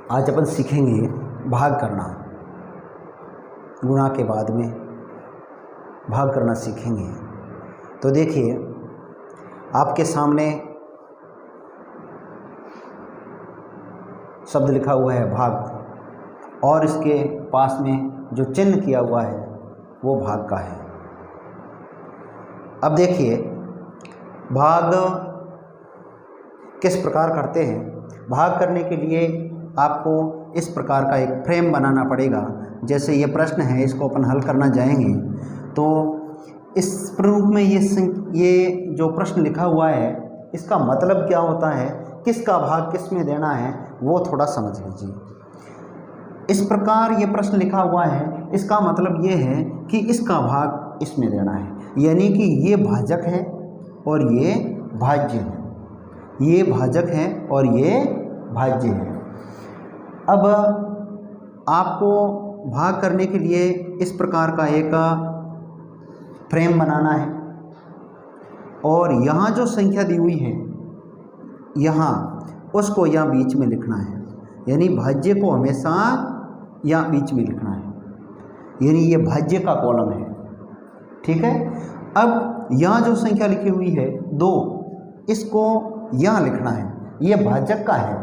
आज अपन सीखेंगे भाग करना। गुणा के बाद में भाग करना सीखेंगे। तो देखिए आपके सामने शब्द लिखा हुआ है भाग, और इसके पास में जो चिन्ह किया हुआ है वो भाग का है। अब देखिए भाग किस प्रकार करते हैं। भाग करने के लिए आपको इस प्रकार का एक फ्रेम बनाना पड़ेगा। जैसे ये प्रश्न है, इसको अपन हल करना जाएंगे तो इस रूप में ये जो प्रश्न लिखा हुआ है इसका मतलब क्या होता है, किसका भाग किस में देना है, वो थोड़ा समझ लीजिए। इस प्रकार ये प्रश्न लिखा हुआ है, इसका मतलब ये है कि इसका भाग इसमें देना है, यानी कि ये भाजक है और ये भाज्य है। ये भाजक है और ये भाज्य है। अब आपको भाग करने के लिए इस प्रकार का एक फ्रेम बनाना है, और यहाँ जो संख्या दी हुई है यहाँ उसको यहाँ बीच में लिखना है, यानी भाज्य को हमेशा यहाँ बीच में लिखना है, यानी ये भाज्य का कॉलम है। ठीक है। अब यहाँ जो संख्या लिखी हुई है 2, इसको यहाँ लिखना है, ये भाजक का है।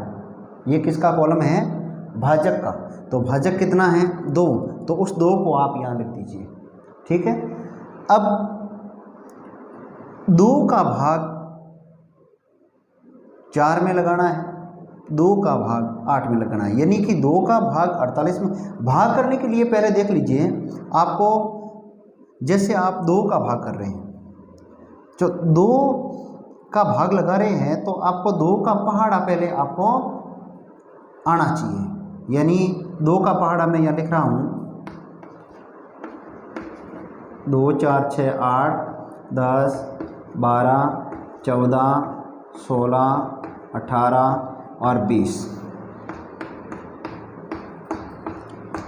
ये किसका कॉलम है? भाजक का। तो भाजक कितना है? 2, तो उस 2 को आप यहाँ लिख दीजिए। ठीक है। अब 2 का भाग 4 में लगाना है, 2 का भाग 8 में लगाना है, यानी कि 2 का भाग 48 में। भाग करने के लिए पहले देख लीजिए आपको, जैसे आप 2 का भाग कर रहे हैं, जो 2 का भाग लगा रहे हैं तो आपको 2 का पहाड़ा पहले आपको आना चाहिए, यानी 2 का पहाड़ा मैं यहाँ लिख रहा हूँ 2 4 6 8 10 12 14 16 18 और 20।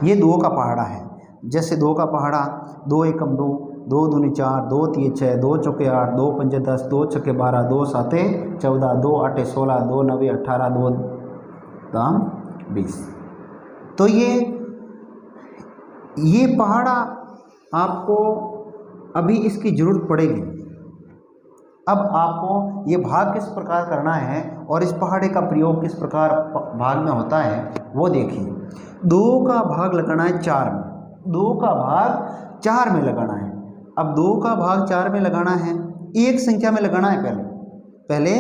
ये 2 का पहाड़ा है। जैसे 2 का पहाड़ा 2 एकम 2, 2 दूनी 4, 2 तीन 6, 2 चौके 8, 2 पंजे 10, 2 छक्के 12, 2 साते 14, 2 आठे 16, 2 नवे 18, 2 दाम 20। तो ये पहाड़ा आपको अभी इसकी ज़रूरत पड़ेगी। अब आपको ये भाग किस प्रकार करना है और इस पहाड़े का प्रयोग किस प्रकार भाग में होता है वो देखिए। 2 का भाग लगाना है 4 में, 2 का भाग 4 में लगाना है। अब 2 का भाग 4 में लगाना है, एक संख्या में लगाना है। पहले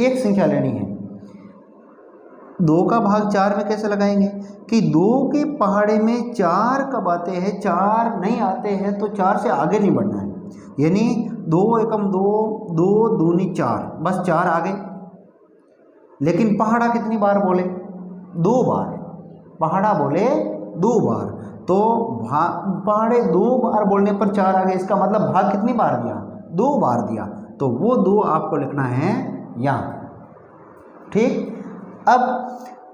एक संख्या लेनी है। 2 का भाग 4 में कैसे लगाएंगे कि 2 के पहाड़े में 4 कब आते हैं, 4 नहीं आते हैं तो 4 से आगे नहीं बढ़ना है, यानी 2 एकम 2, 2 दूनी 4, बस 4 आ गए। लेकिन पहाड़ा कितनी बार बोले? 2 बार। पहाड़ा बोले 2 बार, तो पहाड़े 2 बार बोलने पर 4 आ गए। इसका मतलब भाग कितनी बार दिया? 2 बार दिया। तो वो 2 आपको लिखना है यहाँ। ठीक। अब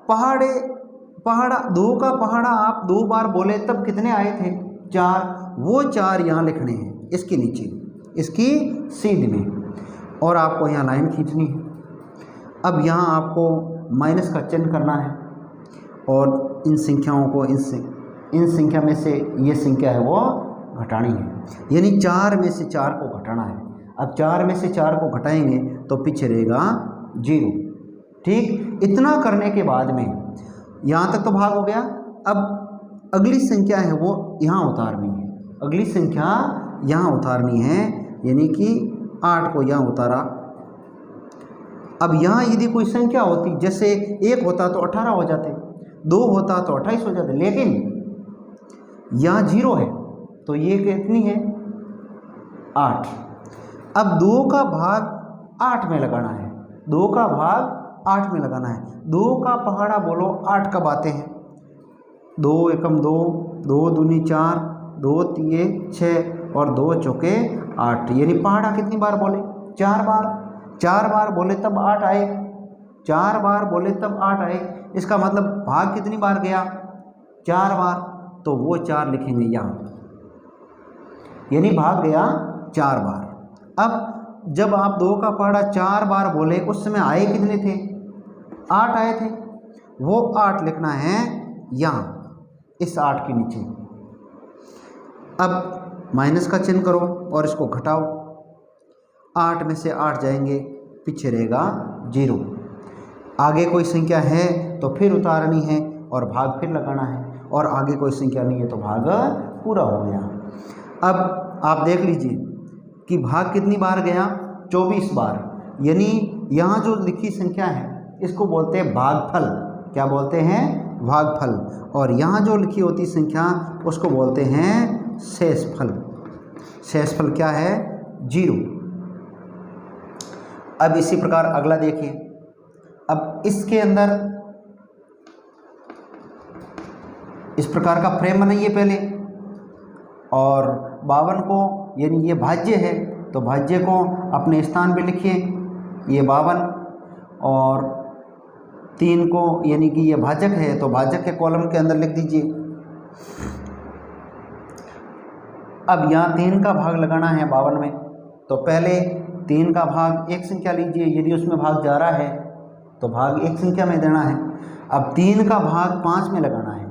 पहाड़ा 2 का पहाड़ा आप 2 बार बोले तब कितने आए थे? 4। वो 4 यहाँ लिखने हैं, इसके नीचे, इसकी सीध में, और आपको यहाँ लाइन खींचनी है। अब यहाँ आपको माइनस का चिन्ह करना है, और इन संख्याओं को इन संख्या में से ये संख्या है वो घटानी है, यानी 4 में से 4 को घटाना है। अब 4 में से 4 को घटाएंगे तो पीछे रहेगा 0। ठीक। इतना करने के बाद में यहाँ तक तो भाग हो गया। अब अगली संख्या है वो यहाँ उतारनी है, अगली संख्या यहाँ उतारनी है, यानी कि 8 को यहाँ उतारा। अब यहाँ यदि कोई संख्या होती, जैसे 1 होता तो 18 हो जाते, 2 होता तो 28 हो जाते, लेकिन यहाँ 0 है तो ये कितनी है? 8। अब 2 का भाग 8 में लगाना है, 2 का भाग 8 में लगाना है। 2 का पहाड़ा बोलो 8 कब आते हैं? 2 एकम 2, 2 दूनी 4, 2 तीन 6 और 2 चौके 8, यानी पहाड़ा कितनी बार बोले? 4 बार। 4 बार बोले तब 8 आए, 4 बार बोले तब 8 आए। इसका मतलब भाग कितनी बार गया? 4 बार। तो वो 4 लिखेंगे यहाँ, यानी भाग गया 4 बार। अब जब आप 2 का पहाड़ा 4 बार बोले उस समय आए कितने थे? 8 आए थे। वो 8 लिखना है यहाँ इस 8 के नीचे। अब माइनस का चिन्ह करो और इसको घटाओ, 8 में से 8 जाएंगे, पीछे रहेगा 0। आगे कोई संख्या है तो फिर उतारनी है और भाग फिर लगाना है, और आगे कोई संख्या नहीं है तो भाग पूरा हो गया। अब आप देख लीजिए कि भाग कितनी बार गया, 24 बार, यानी यहाँ जो लिखी संख्या है इसको बोलते हैं भागफल। क्या बोलते हैं? भागफल। और यहाँ जो लिखी होती संख्या उसको बोलते हैं शेषफल। शेषफल क्या है? 0। अब इसी प्रकार अगला देखिए। अब इसके अंदर इस प्रकार का फ्रेम बनाइए पहले, और 52 को, यानी ये भाज्य है तो भाज्य को अपने स्थान पे लिखिए, ये 52, और 3 को, यानी कि ये भाजक है तो भाजक के कॉलम के अंदर लिख दीजिए। अब यहाँ 3 का भाग लगाना है 52 में, तो पहले 3 का भाग एक संख्या लीजिए, यदि उसमें भाग जा रहा है तो भाग एक संख्या में देना है। अब 3 का भाग 5 में लगाना है।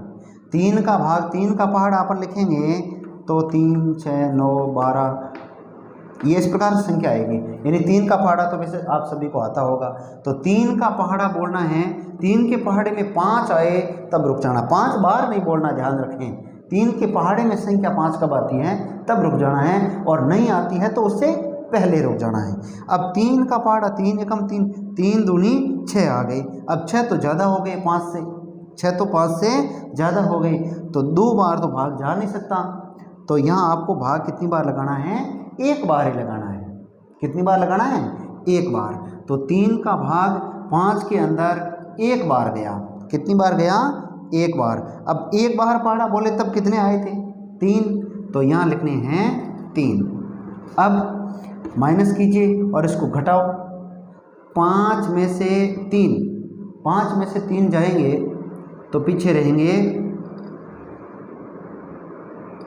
3 का भाग, 3 का पहाड़ अपन लिखेंगे तो 3, 6, 9, 12, ये इस प्रकार से संख्या आएगी, यानी 3 का पहाड़ा तो वैसे आप सभी को आता होगा। तो 3 का पहाड़ा बोलना है, 3 के पहाड़े में 5 आए तब रुक जाना, 5 बार नहीं बोलना, ध्यान रखें। 3 के पहाड़े में संख्या 5 कब आती है तब रुक जाना है, और नहीं आती है तो उससे पहले रुक जाना है। अब 3 का पहाड़ा, 3 एकम 3, 3 दूनी 6 आ गई। अब 6 तो ज़्यादा हो गए 5 से, 6 तो 5 से ज़्यादा हो गई, तो 2 बार तो भाग जा नहीं सकता, तो यहाँ आपको भाग कितनी बार लगाना है? एक बार ही लगाना है। कितनी बार लगाना है? एक बार। तो 3 का भाग 5 के अंदर एक बार गया। कितनी बार गया? एक बार। अब एक बार पहाड़ा बोले तब कितने आए थे? 3, तो यहाँ लिखने हैं 3। अब माइनस कीजिए और इसको घटाओ, 5 में से 3, 5 में से 3 जाएंगे तो पीछे रहेंगे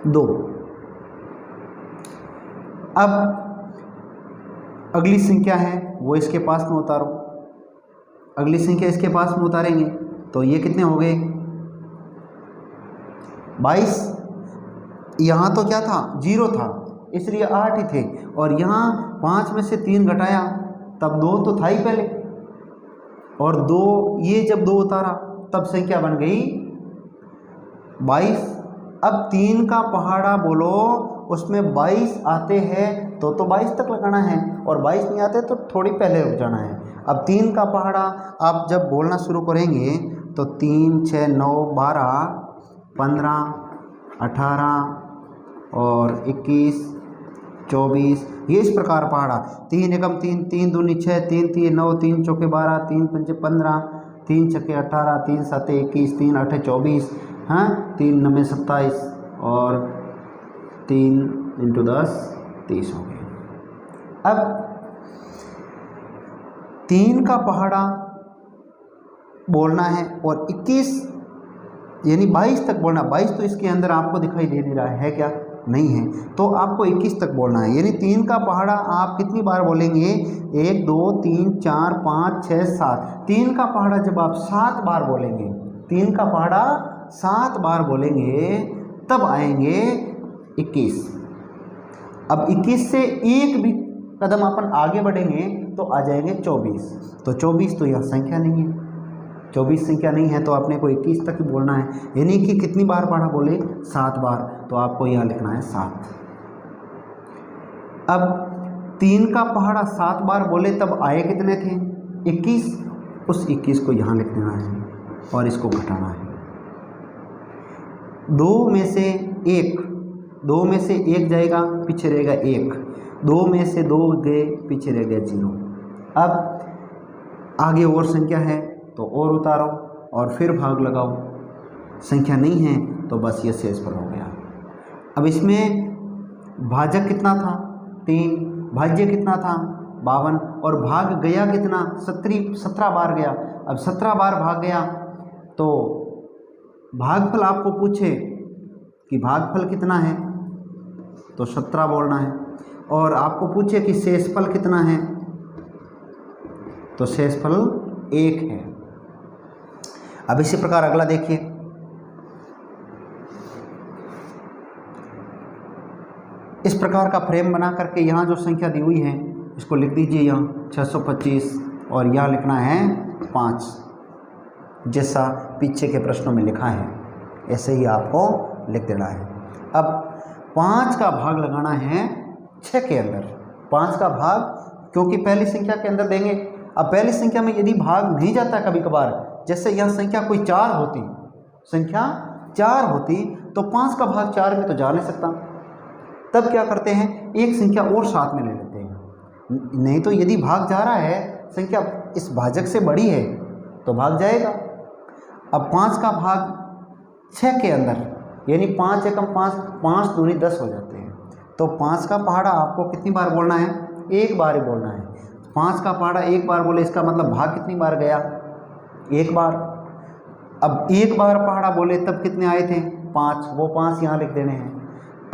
2। अब अगली संख्या है वो इसके पास में उतारो, अगली संख्या इसके पास में उतारेंगे तो ये कितने हो गए? 22। यहाँ तो क्या था? 0 था, इसलिए 8 ही थे, और यहाँ 5 में से 3 घटाया तब 2 तो था ही पहले, और 2, ये जब 2 उतारा तब संख्या बन गई 22। अब 3 का पहाड़ा बोलो, उसमें 22 आते हैं तो 22 तक लगाना है, और 22 नहीं आते तो थोड़ी पहले रुक जाना है। अब 3 का पहाड़ा आप जब बोलना शुरू करेंगे तो 3, 6, 9, 12, 15, 18 और 21, 24, ये इस प्रकार पहाड़ा। 3 एकम 3, 3 दूनी 6, 3 3 9, 3 चौके 12, 3 पंचे 15, 3 छक्के 18, 3 सत्ते 21, 3 आठे 24, हाँ, 3 नवे 27, और 3 इंटू 10 30 हो गए। अब 3 का पहाड़ा बोलना है और 21 यानी 22 तक बोलना। 22 तो इसके अंदर आपको दिखाई दे नहीं रहा है क्या? नहीं है, तो आपको 21 तक बोलना है। यानी 3 का पहाड़ा आप कितनी बार बोलेंगे? 1 2 3 4 5 6 7। 3 का पहाड़ा जब आप 7 बार बोलेंगे, 3 का पहाड़ा 7 बार बोलेंगे तब आएंगे 21। अब 21 से एक भी कदम अपन आगे बढ़ेंगे तो आ जाएंगे 24। तो 24 तो यह संख्या नहीं है, 24 संख्या नहीं है, तो आपने को 21 तक ही बोलना है। यानी कि कितनी बार पढ़ा बोले? 7 बार, तो आपको यहाँ लिखना है 7। अब 3 का पहाड़ा 7 बार बोले तब आए कितने थे? 21। उस 21 को यहाँ लिख देना है और इसको घटाना है। 2 में से 1, 2 में से 1 जाएगा, पीछे रहेगा 1। 2 में से 2 गए, पीछे रह गया 0। अब आगे और संख्या है तो और उतारो और फिर भाग लगाओ। संख्या नहीं है तो बस ये शेषफल हो गया। अब इसमें भाजक कितना था? 3। भाज्य कितना था? 52। और भाग गया कितना? 17 बार गया। अब 17 बार भाग गया तो भागफल आपको पूछे कि भागफल कितना है तो 17 बोलना है, और आपको पूछे कि शेषफल कितना है तो शेषफल 1 है। अब इसी प्रकार अगला देखिए, इस प्रकार का फ्रेम बना करके यहाँ जो संख्या दी हुई है इसको लिख दीजिए, यहाँ 625 और यहाँ लिखना है 5, जैसा पीछे के प्रश्नों में लिखा है ऐसे ही आपको लिख देना है। अब 5 का भाग लगाना है 6 के अंदर। 5 का भाग क्योंकि पहली संख्या के अंदर देंगे। अब पहली संख्या में यदि भाग नहीं जाता कभी कभार, जैसे यह संख्या कोई 4 होती, संख्या 4 होती तो 5 का भाग 4 में तो जा नहीं सकता। तब क्या करते हैं, एक संख्या और साथ में ले लेते हैं। नहीं तो यदि भाग जा रहा है, संख्या इस भाजक से बड़ी है तो भाग जाएगा। अब 5 का भाग 6 के अंदर, यानी 5 एकम 5, 5 दूनी 10 हो जाते हैं। तो 5 का पहाड़ा आपको कितनी बार बोलना है, एक बार ही बोलना है। 5 का पहाड़ा एक बार बोले, इसका मतलब भाग कितनी बार गया, एक बार। अब एक बार पहाड़ा बोले तब कितने आए थे, 5, वो 5 यहाँ लिख देने हैं।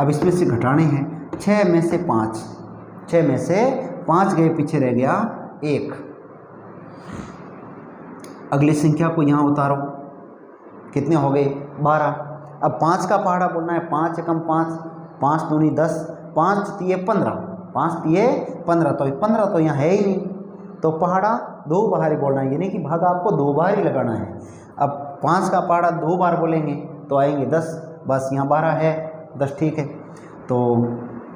अब इसमें से घटाने हैं, 6 में से 5, 6 में से 5 गए, पीछे रह गया 1। अगली संख्या को यहाँ उतारो, कितने हो गए, 12। अब 5 का पहाड़ा बोलना है, 5 एकम 5, 5 दूनी 10, 5 तिये 15, 5 तिये 15, तो 15 तो यहाँ है ही नहीं, तो पहाड़ा 2 बार ही बोलना है, यानी कि भाग आपको 2 बार ही लगाना है। अब 5 का पहाड़ा 2 बार बोलेंगे तो आएंगे 10, बस यहाँ 12 है, 10 ठीक है। तो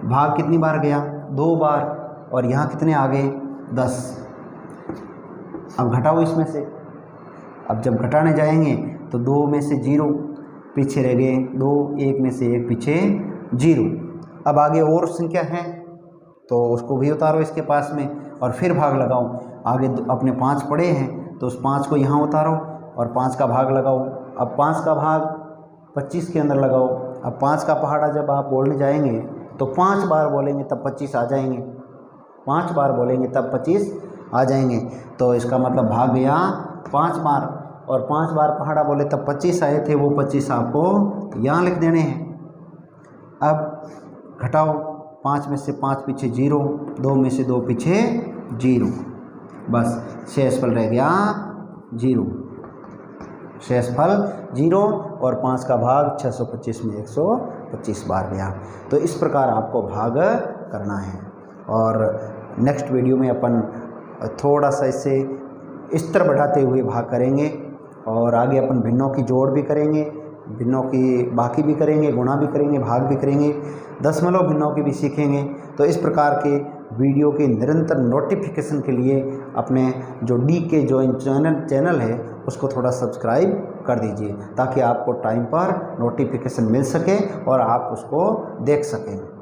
भाग कितनी बार गया, 2 बार, और यहाँ कितने आ गए, 10। अब घटाओ इसमें से। अब जब घटाने जाएंगे तो 2 में से 0 पीछे रह गए 2, 1 में से 1 पीछे 0। अब आगे और संख्या है तो उसको भी उतारो इसके पास में और फिर भाग लगाओ। आगे अपने 5 पड़े हैं तो उस 5 को यहाँ उतारो और 5 का भाग लगाओ। अब 5 का भाग 25 के अंदर लगाओ। अब 5 का पहाड़ा जब आप बोलने जाएंगे तो 5 बार बोलेंगे तब 25 आ जाएंगे, 5 बार बोलेंगे तब 25 आ जाएंगे। तो इसका मतलब भाग गया 5 बार, और 5 बार पहाड़ा बोले तब 25 आए थे, वो 25 आपको यहाँ लिख देने हैं। अब घटाओ, 5 में से 5 पीछे 0, 2 में से 2 पीछे 0, बस शेषफल रह गया 0, शेषफल 0, और 5 का भाग 625 में 125 बार गया। तो इस प्रकार आपको भाग करना है। और नेक्स्ट वीडियो में अपन थोड़ा सा इसे स्तर बढ़ाते हुए भाग करेंगे, और आगे अपन भिन्नों की जोड़ भी करेंगे, भिन्नों की बाकी भी करेंगे, गुणा भी करेंगे, भाग भी करेंगे, दशमलव भिन्नों की भी सीखेंगे। तो इस प्रकार के वीडियो के निरंतर नोटिफिकेशन के लिए अपने जो DK जॉइन चैनल है उसको थोड़ा सब्सक्राइब कर दीजिए, ताकि आपको टाइम पर नोटिफिकेशन मिल सके और आप उसको देख सकें।